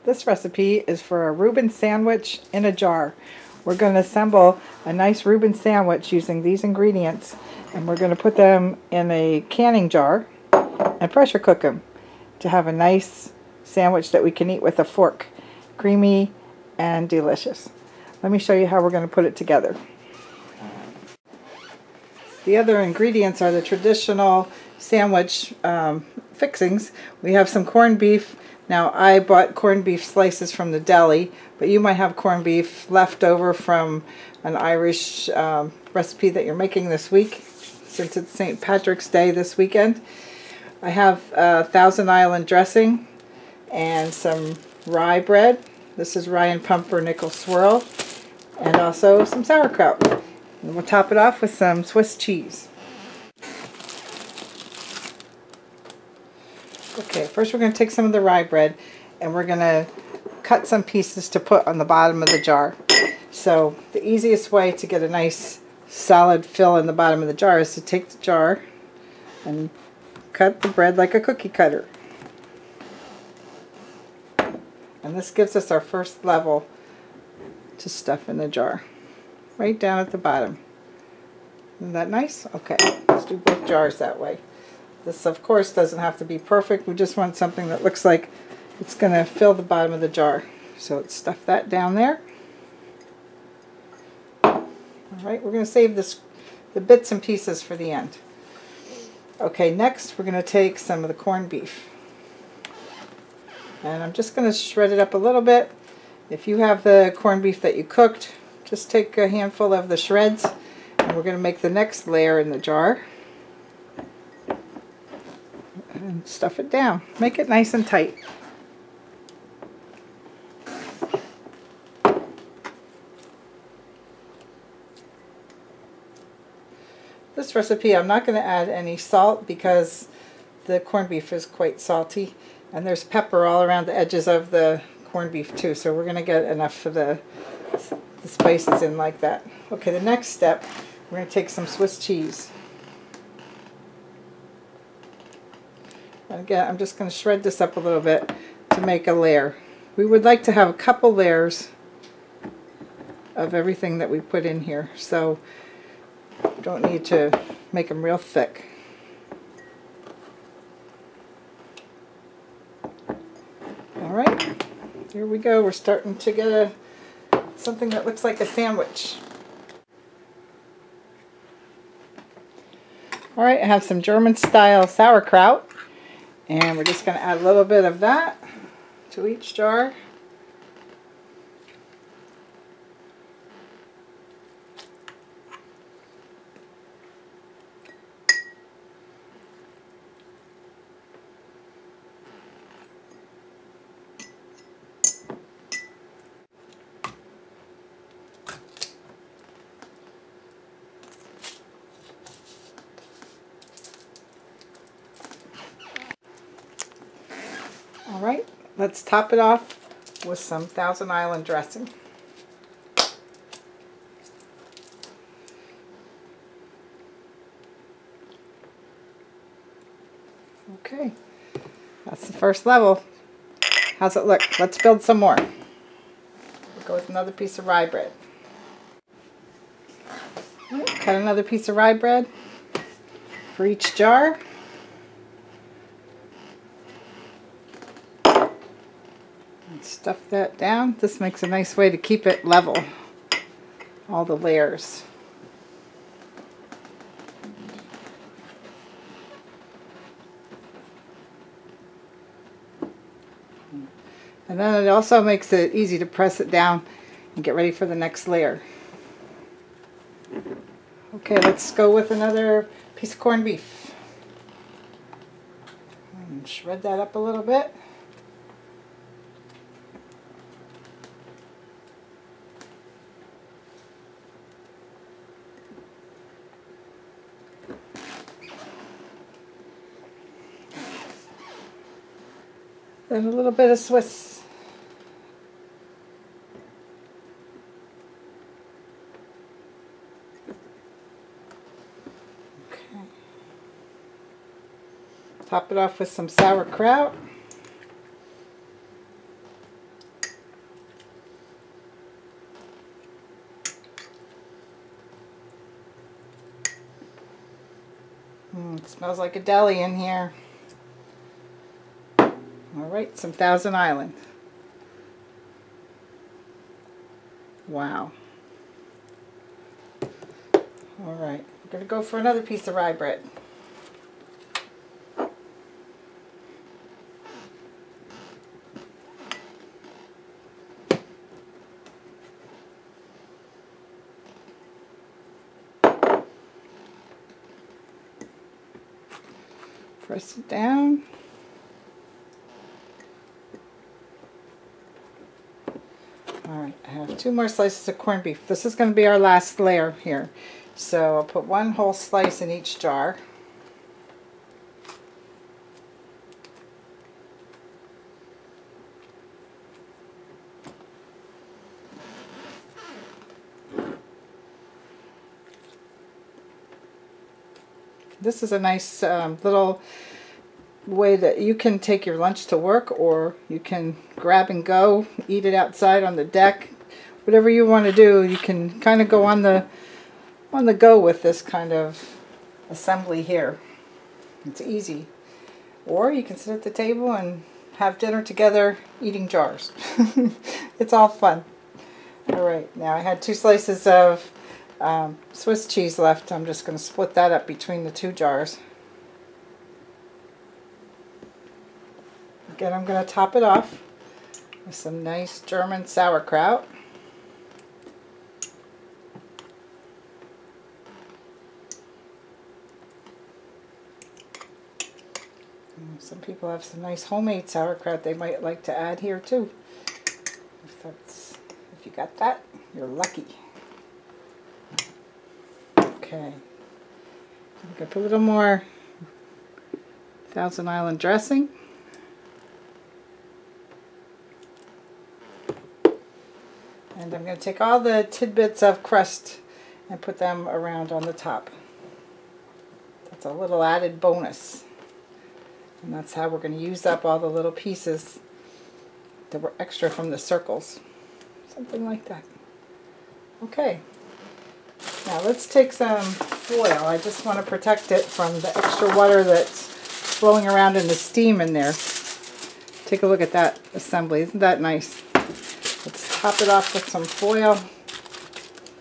This recipe is for a Reuben sandwich in a jar. We're going to assemble a nice Reuben sandwich using these ingredients, and we're going to put them in a canning jar and pressure cook them to have a nice sandwich that we can eat with a fork. Creamy and delicious. Let me show you how we're going to put it together. The other ingredients are the traditional sandwich fixings. We have some corned beef. Now, I bought corned beef slices from the deli, but you might have corned beef left over from an Irish recipe that you're making this week, since it's St. Patrick's Day this weekend. I have Thousand Island dressing and some rye bread. This is rye and pumpernickel swirl, and also some sauerkraut. And we'll top it off with some Swiss cheese. Okay, first we're going to take some of the rye bread and we're going to cut some pieces to put on the bottom of the jar. So the easiest way to get a nice solid fill in the bottom of the jar is to take the jar and cut the bread like a cookie cutter. And this gives us our first level to stuff in the jar, right down at the bottom. Isn't that nice? Okay, let's do both jars that way. This, of course, doesn't have to be perfect. We just want something that looks like it's going to fill the bottom of the jar. So let's stuff that down there. Alright, we're going to save the bits and pieces for the end. Okay, next we're going to take some of the corned beef. And I'm just going to shred it up a little bit. If you have the corned beef that you cooked, just take a handful of the shreds, and we're going to make the next layer in the jar. And stuff it down. Make it nice and tight. This recipe, I'm not going to add any salt because the corned beef is quite salty, and there's pepper all around the edges of the corned beef too, so we're going to get enough for the spices in like that. Okay, the next step, we're going to take some Swiss cheese. And again, I'm just going to shred this up a little bit to make a layer. We would like to have a couple layers of everything that we put in here, so you don't need to make them real thick. Alright, here we go. We're starting to get something that looks like a sandwich. Alright, I have some German style sauerkraut. And we're just going to add a little bit of that to each jar. Alright, let's top it off with some Thousand Island dressing. Okay, that's the first level. How's it look? Let's build some more. We'll go with another piece of rye bread. Right, cut another piece of rye bread for each jar. Stuff that down. This makes a nice way to keep it level, all the layers. And then it also makes it easy to press it down and get ready for the next layer. Okay, let's go with another piece of corned beef. And shred that up a little bit. Then a little bit of Swiss. Okay. Top it off with some sauerkraut. It smells like a deli in here. Alright, some Thousand Island. Wow. Alright, we're going to go for another piece of rye bread. Press it down. Alright, I have 2 more slices of corned beef. This is going to be our last layer here. So I'll put 1 whole slice in each jar. This is a nice little way that you can take your lunch to work, or you can grab and go, eat it outside on the deck. Whatever you want to do, you can kind of go on the go with this kind of assembly here. It's easy. Or you can sit at the table and have dinner together eating jars. It's all fun. Alright, now I had 2 slices of Swiss cheese left. I'm just going to split that up between the 2 jars. Again, I'm going to top it off with some nice German sauerkraut. Some people have some nice homemade sauerkraut they might like to add here too. If you got that, you're lucky. Okay. I'm going to put a little more Thousand Island dressing. And I'm going to take all the tidbits of crust and put them around on the top. That's a little added bonus. And that's how we're going to use up all the little pieces that were extra from the circles. Something like that. Okay. Now let's take some foil. I just want to protect it from the extra water that's flowing around in the steam in there. Take a look at that assembly. Isn't that nice? Let's top it off with some foil.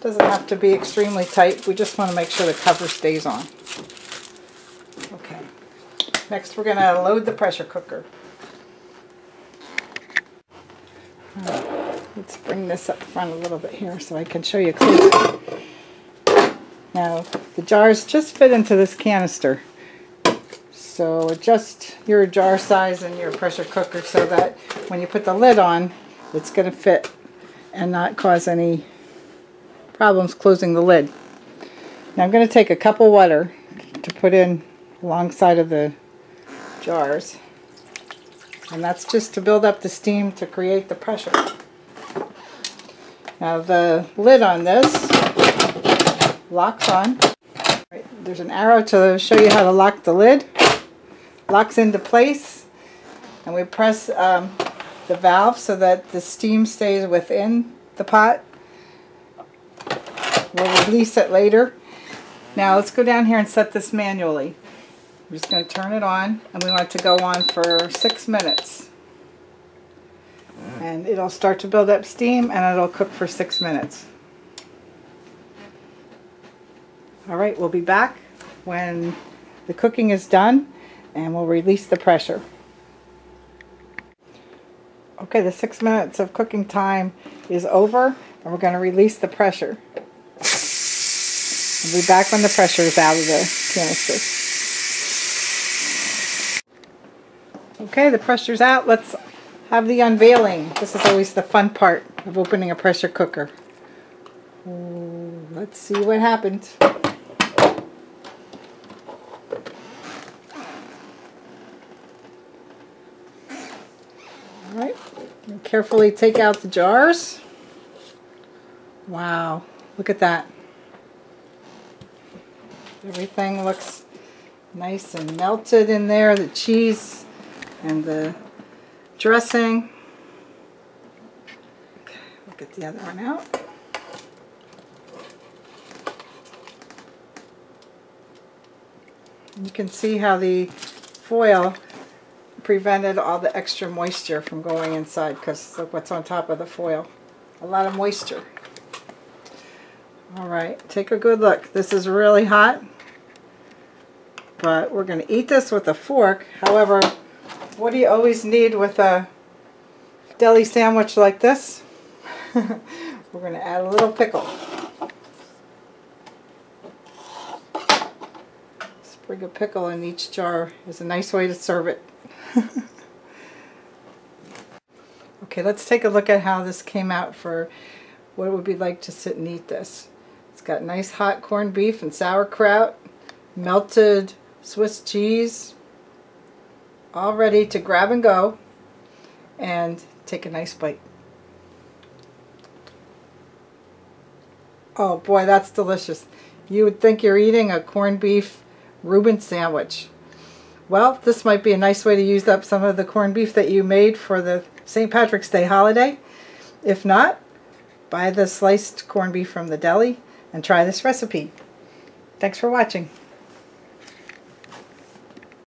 Doesn't have to be extremely tight. We just want to make sure the cover stays on. Okay. Next we're going to load the pressure cooker. Alright, let's bring this up front a little bit here so I can show you closer. Now the jars just fit into this canister. So adjust your jar size in your pressure cooker so that when you put the lid on, it's going to fit and not cause any problems closing the lid. Now I'm going to take a cup of water to put in alongside of the jars, and that's just to build up the steam to create the pressure. Now the lid on this locks on. There's an arrow to show you how to lock the lid. Locks into place, and we press the valve so that the steam stays within the pot. We'll release it later. Now let's go down here and set this manually. We're just going to turn it on, and we want it to go on for 6 minutes. And it'll start to build up steam, and it'll cook for 6 minutes. Alright, we'll be back when the cooking is done, and we'll release the pressure. Okay, the 6 minutes of cooking time is over, and we're going to release the pressure. We'll be back when the pressure is out of the canister. Okay, the pressure's out. Let's have the unveiling. This is always the fun part of opening a pressure cooker. Let's see what happened. Alright, carefully take out the jars. Wow, look at that. Everything looks nice and melted in there, the cheese and the dressing. Okay, we'll get the other one out. You can see how the foil prevented all the extra moisture from going inside, because look what's on top of the foil. A lot of moisture. Alright, take a good look. This is really hot, but we're going to eat this with a fork. However, what do you always need with a deli sandwich like this? We're going to add a little pickle. Sprig of pickle in each jar is a nice way to serve it. Okay, let's take a look at how this came out for what it would be like to sit and eat this. It's got nice hot corned beef and sauerkraut, melted Swiss cheese, all ready to grab and go and take a nice bite. Oh boy, that's delicious. You would think you're eating a corned beef Reuben sandwich. Well, this might be a nice way to use up some of the corned beef that you made for the St. Patrick's Day holiday. If not, buy the sliced corned beef from the deli and try this recipe. Thanks for watching.